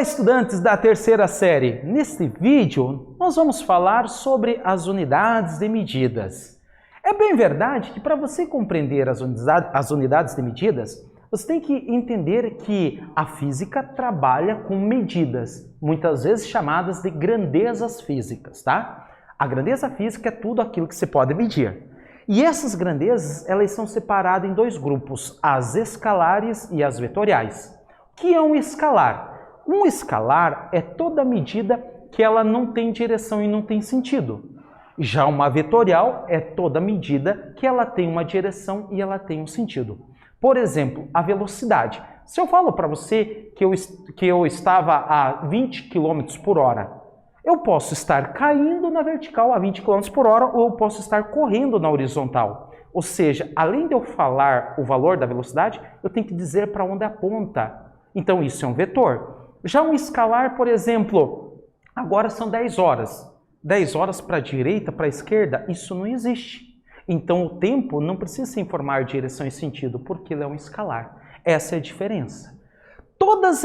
Olá, estudantes da terceira série! Neste vídeo, nós vamos falar sobre as unidades de medidas. É bem verdade que para você compreender as unidades de medidas, você tem que entender que a física trabalha com medidas, muitas vezes chamadas de grandezas físicas, tá? A grandeza física é tudo aquilo que você pode medir. E essas grandezas, elas são separadas em dois grupos, as escalares e as vetoriais. O que é um escalar? Um escalar é toda medida que ela não tem direção e não tem sentido. Já uma vetorial é toda medida que ela tem uma direção e ela tem um sentido. Por exemplo, a velocidade. Se eu falo para você que eu estava a 20 km por hora, eu posso estar caindo na vertical a 20 km por hora ou eu posso estar correndo na horizontal. Ou seja, além de eu falar o valor da velocidade, eu tenho que dizer para onde aponta. Então isso é um vetor. Já um escalar, por exemplo, agora são 10 horas. 10 horas para a direita, para a esquerda, isso não existe. Então o tempo não precisa se informar direção e sentido, porque ele é um escalar. Essa é a diferença. Todas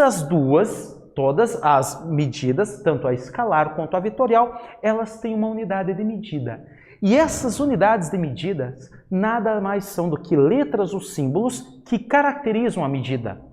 as medidas, tanto a escalar quanto a vetorial, elas têm uma unidade de medida. E essas unidades de medidas nada mais são do que letras ou símbolos que caracterizam a medida.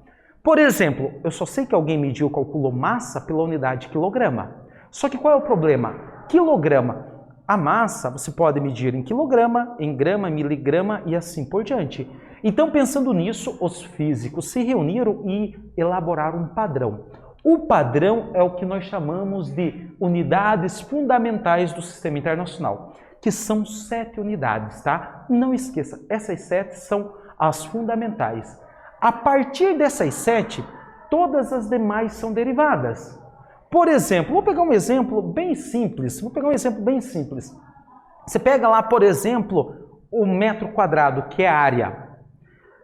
Por exemplo, eu só sei que alguém mediu ou calculou massa pela unidade quilograma. Só que qual é o problema? Quilograma. A massa você pode medir em quilograma, em grama, miligrama e assim por diante. Então, pensando nisso, os físicos se reuniram e elaboraram um padrão. O padrão é o que nós chamamos de unidades fundamentais do Sistema Internacional, que são 7 unidades, tá? Não esqueça, essas 7 são as fundamentais. A partir dessas 7, todas as demais são derivadas. Por exemplo, vou pegar um exemplo bem simples. Você pega lá, por exemplo, o metro quadrado, que é a área.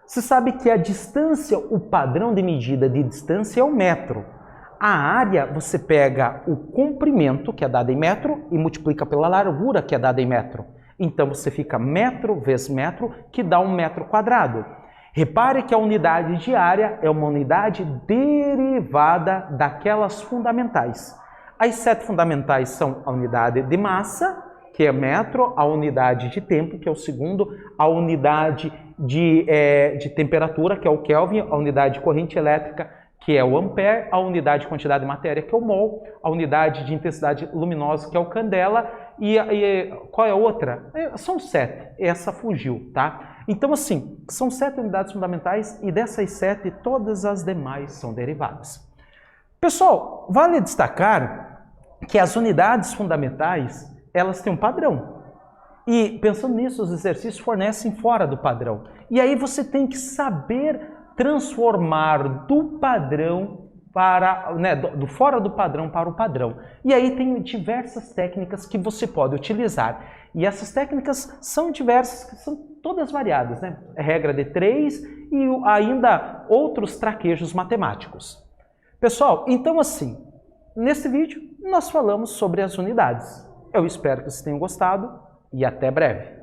Você sabe que a distância, o padrão de medida de distância é o metro. A área, você pega o comprimento, que é dado em metro, e multiplica pela largura, que é dada em metro. Então, você fica metro vezes metro, que dá um metro quadrado. Repare que a unidade de área é uma unidade derivada daquelas fundamentais. As 7 fundamentais são a unidade de massa, que é metro, a unidade de tempo, que é o segundo, a unidade de temperatura, que é o Kelvin, a unidade de corrente elétrica, que é o ampere, a unidade de quantidade de matéria, que é o mol, a unidade de intensidade luminosa, que é o candela, e qual é a outra? São 7, essa fugiu, tá? Então, assim, são 7 unidades fundamentais e dessas 7, todas as demais são derivadas. Pessoal, vale destacar que as unidades fundamentais, elas têm um padrão. E, pensando nisso, os exercícios fornecem fora do padrão. E aí você tem que saber transformar do padrão para, do fora do padrão para o padrão. E aí tem diversas técnicas que você pode utilizar. E essas técnicas são diversas, são todas variadas, né? Regra de 3 e ainda outros traquejos matemáticos. Pessoal, então assim, nesse vídeo nós falamos sobre as unidades. Eu espero que vocês tenham gostado e até breve.